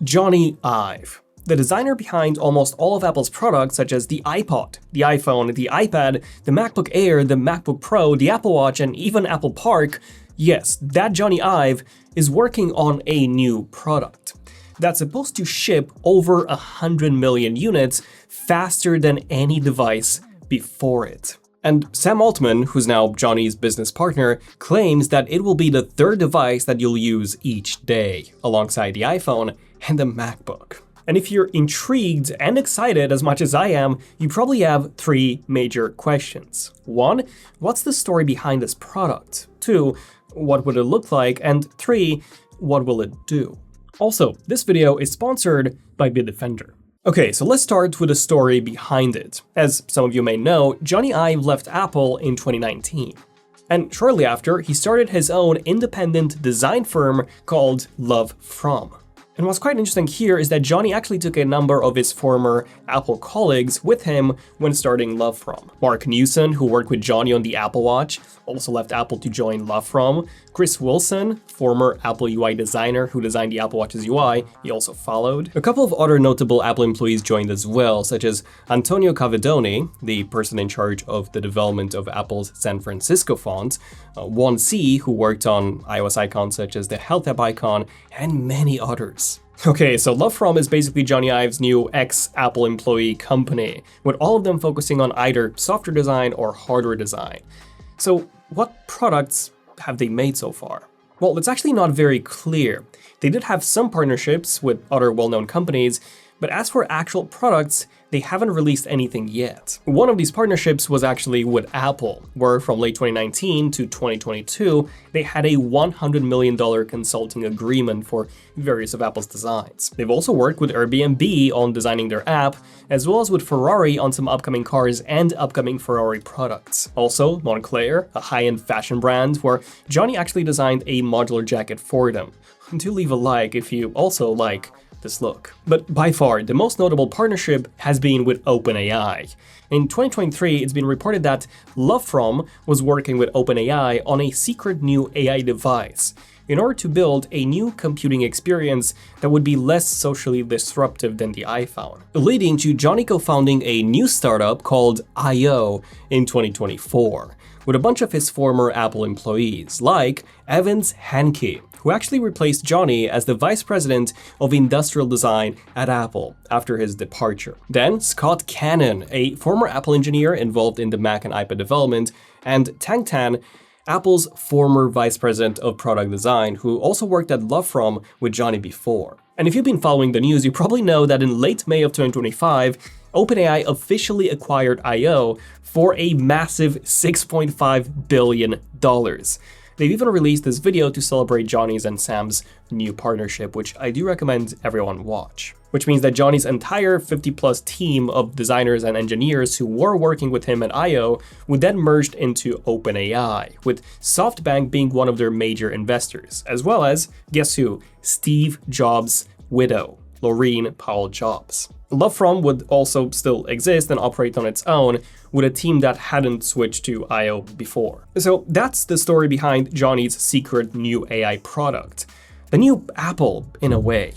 Jony Ive, the designer behind almost all of Apple's products such as the iPod, the iPhone, the iPad, the MacBook Air, the MacBook Pro, the Apple Watch, and even Apple Park, yes, that Jony Ive is working on a new product that's supposed to ship over 100 million units faster than any device before it. And Sam Altman, who's now Jony's business partner, claims that it will be the third device that you'll use each day, alongside the iPhone and the MacBook. And if you're intrigued and excited as much as I am, you probably have three major questions. 1, what's the story behind this product? 2, what would it look like? And 3, what will it do? Also, this video is sponsored by Bitdefender. Okay, so let's start with the story behind it. As some of you may know, Jony Ive left Apple in 2019. And shortly after, he started his own independent design firm called Love From. And what's quite interesting here is that Jony actually took a number of his former Apple colleagues with him when starting Love From. Mark Newson, who worked with Jony on the Apple Watch, also left Apple to join Love From. Chris Wilson, former Apple UI designer who designed the Apple Watch's UI, he also followed. A couple of other notable Apple employees joined as well, such as Antonio Cavedoni, the person in charge of the development of Apple's San Francisco font, Juan C, who worked on iOS icons such as the Health app icon, and many others. Okay, so Love From is basically Jony Ive's new ex-Apple employee company, with all of them focusing on either software design or hardware design. So what products have they made so far? Well, it's actually not very clear. They did have some partnerships with other well-known companies, but as for actual products, they haven't released anything yet. One of these partnerships was actually with Apple, where from late 2019 to 2022, they had a $100 million consulting agreement for various of Apple's designs. They've also worked with Airbnb on designing their app, as well as with Ferrari on some upcoming cars and upcoming Ferrari products. Also, Moncler, a high-end fashion brand, where Jony actually designed a modular jacket for them. Do leave a like if you also like this look. But by far, the most notable partnership has been with OpenAI. In 2023, it's been reported that Love From was working with OpenAI on a secret new AI device in order to build a new computing experience that would be less socially disruptive than the iPhone, leading to Jony co-founding a new startup called I.O. in 2024, with a bunch of his former Apple employees, like Evans Hankey, who actually replaced Jony as the vice president of industrial design at Apple after his departure. Then Scott Cannon, a former Apple engineer involved in the Mac and iPad development, and Tang Tan, Apple's former vice president of product design, who also worked at Love From with Jony before. And if you've been following the news, you probably know that in late May of 2025, OpenAI officially acquired I.O. for a massive $6.5 billion. They've even released this video to celebrate Jony's and Sam's new partnership, which I do recommend everyone watch. Which means that Jony's entire 50-plus team of designers and engineers who were working with him at I.O. would then merge into OpenAI, with SoftBank being one of their major investors, as well as, guess who? Steve Jobs' widow, Laurene Powell Jobs. Love From would also still exist and operate on its own, with a team that hadn't switched to I.O. before. So that's the story behind Jony's secret new AI product. The new Apple, in a way,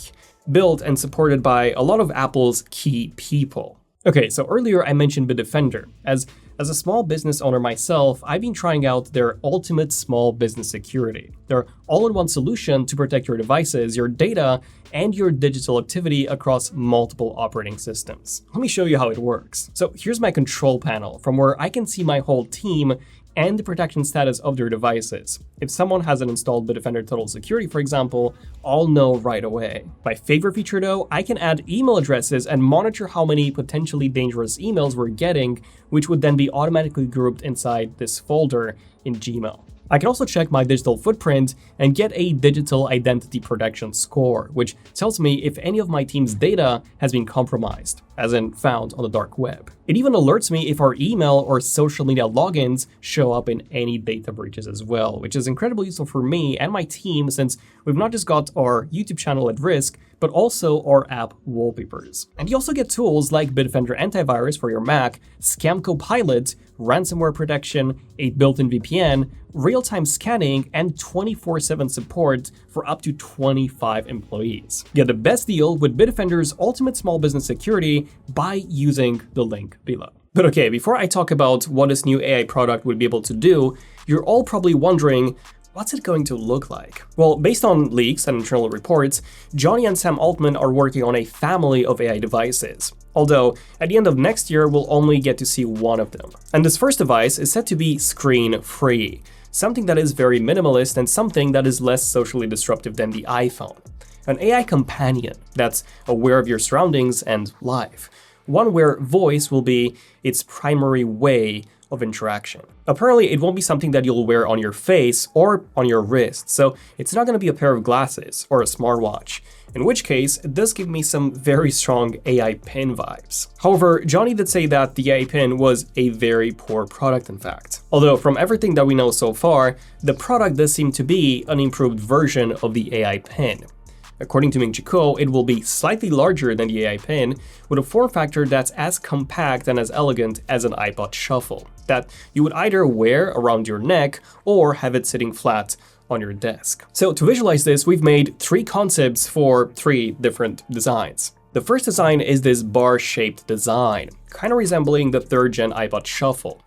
built and supported by a lot of Apple's key people. Okay, so earlier I mentioned Bitdefender. As a small business owner myself, I've been trying out their ultimate small business security. Their all-in-one solution to protect your devices, your data, and your digital activity across multiple operating systems. Let me show you how it works. So here's my control panel from where I can see my whole team and the protection status of their devices. If someone hasn't installed Bitdefender Total Security, for example, I'll know right away. My favorite feature though, I can add email addresses and monitor how many potentially dangerous emails we're getting, which would then be automatically grouped inside this folder in Gmail. I can also check my digital footprint and get a digital identity protection score, which tells me if any of my team's data has been compromised, as in found on the dark web. It even alerts me if our email or social media logins show up in any data breaches as well, which is incredibly useful for me and my team since we've not just got our YouTube channel at risk, but also our app wallpapers. And you also get tools like Bitdefender Antivirus for your Mac, Scam Copilot, ransomware protection, a built-in VPN, real-time scanning, and 24/7 support for up to 25 employees. Get the best deal with Bitdefender's ultimate small business security by using the link below. But okay, before I talk about what this new AI product would be able to do, you're all probably wondering, what's it going to look like? Well, based on leaks and internal reports, Jony and Sam Altman are working on a family of AI devices. Although, at the end of next year, we'll only get to see one of them. And this first device is said to be screen-free, something that is very minimalist and something that is less socially disruptive than the iPhone. An AI companion that's aware of your surroundings and life. One where voice will be its primary way of interaction. Apparently, it won't be something that you'll wear on your face or on your wrist, so it's not going to be a pair of glasses or a smartwatch, in which case, it does give me some very strong AI pin vibes. However, Jony did say that the AI pin was a very poor product in fact. Although from everything that we know so far, the product does seem to be an improved version of the AI pin. According to Ming Chi Kuo, it will be slightly larger than the AI pin, with a form factor that's as compact and as elegant as an iPod Shuffle, that you would either wear around your neck or have it sitting flat on your desk. So to visualize this, we've made 3 concepts for 3 different designs. The first design is this bar-shaped design, kind of resembling the 3rd gen iPod Shuffle.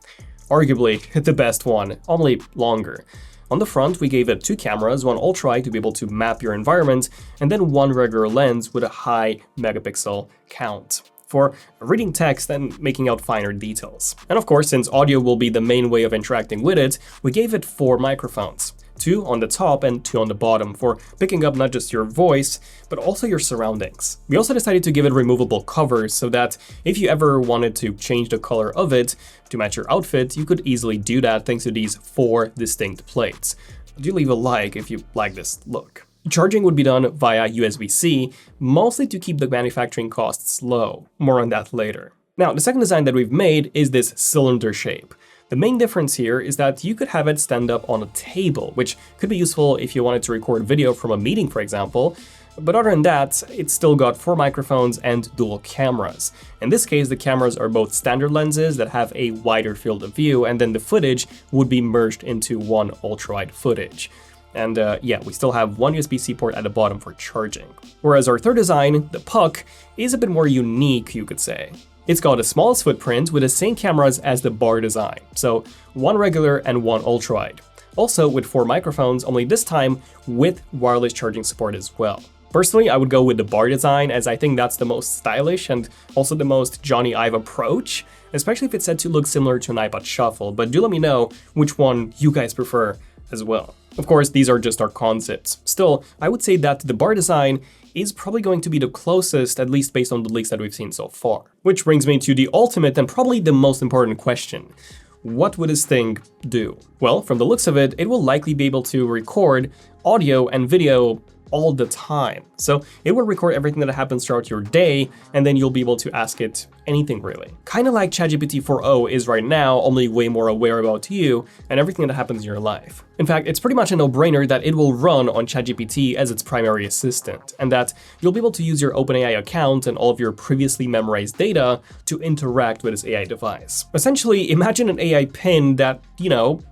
Arguably the best one, only longer. On the front, we gave it 2 cameras, one ultra-wide to be able to map your environment, and then 1 regular lens with a high megapixel count for reading text and making out finer details. And of course, since audio will be the main way of interacting with it, we gave it 4 microphones. 2 on the top and 2 on the bottom for picking up not just your voice, but also your surroundings. We also decided to give it removable covers so that if you ever wanted to change the color of it to match your outfit, you could easily do that thanks to these 4 distinct plates. Do leave a like if you like this look. Charging would be done via USB-C, mostly to keep the manufacturing costs low. More on that later. Now, the second design that we've made is this cylinder shape. The main difference here is that you could have it stand up on a table, which could be useful if you wanted to record video from a meeting, for example. But other than that, it's still got 4 microphones and dual cameras. In this case, the cameras are both standard lenses that have a wider field of view, and then the footage would be merged into one ultra-wide footage. And yeah, we still have 1 USB-C port at the bottom for charging. Whereas our third design, the Puck, is a bit more unique, you could say. It's got a smallest footprint with the same cameras as the bar design, so 1 regular and 1 ultra-wide. Also with 4 microphones, only this time with wireless charging support as well. Personally, I would go with the bar design as I think that's the most stylish and also the most Jony Ive approach, especially if it's said to look similar to an iPod Shuffle, but do let me know which one you guys prefer as well. Of course, these are just our concepts. Still, I would say that the bar design is probably going to be the closest, at least based on the leaks that we've seen so far. Which brings me to the ultimate and probably the most important question. What would this thing do? Well, from the looks of it, it will likely be able to record audio and video all the time. So it will record everything that happens throughout your day, and then you'll be able to ask it anything really. Kind of like ChatGPT 4o is right now, only way more aware about you and everything that happens in your life. In fact, it's pretty much a no-brainer that it will run on ChatGPT as its primary assistant, and that you'll be able to use your OpenAI account and all of your previously memorized data to interact with this AI device. Essentially, imagine an AI pin that,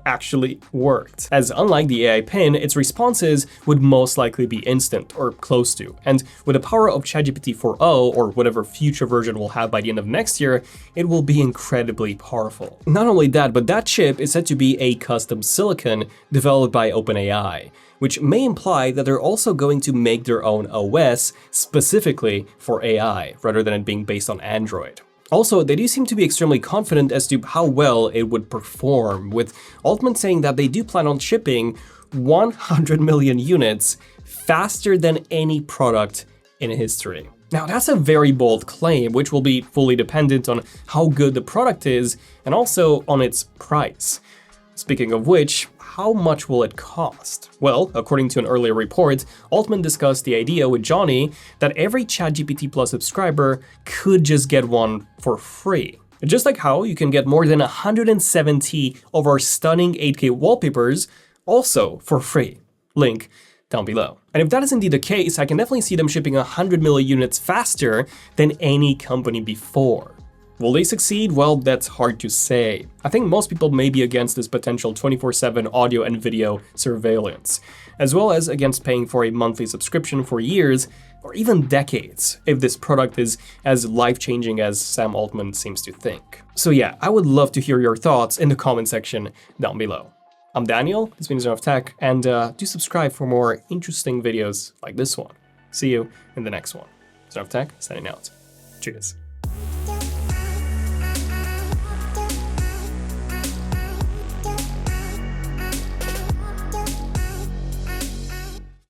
actually worked. As unlike the AI pin, its responses would most likely be instant or close to, and with the power of ChatGPT 4o or whatever future version we'll have by the end of next year, it will be incredibly powerful. Not only that, but that chip is said to be a custom silicon developed by OpenAI, which may imply that they're also going to make their own OS specifically for AI, rather than it being based on Android. Also, they do seem to be extremely confident as to how well it would perform, with Altman saying that they do plan on shipping 100 million units faster than any product in history. Now, that's a very bold claim, which will be fully dependent on how good the product is and also on its price. Speaking of which, how much will it cost? Well, according to an earlier report, Altman discussed the idea with Jony that every ChatGPT Plus subscriber could just get one for free. Just like how you can get more than 170 of our stunning 8K wallpapers also for free. Link down below. And if that is indeed the case, I can definitely see them shipping 100 million units faster than any company before. Will they succeed? Well, that's hard to say. I think most people may be against this potential 24/7 audio and video surveillance, as well as against paying for a monthly subscription for years or even decades if this product is as life-changing as Sam Altman seems to think. So yeah, I would love to hear your thoughts in the comment section down below. I'm Daniel, this has been ZONEofTECH, and do subscribe for more interesting videos like this one. See you in the next one. ZONEofTECH signing out. Cheers.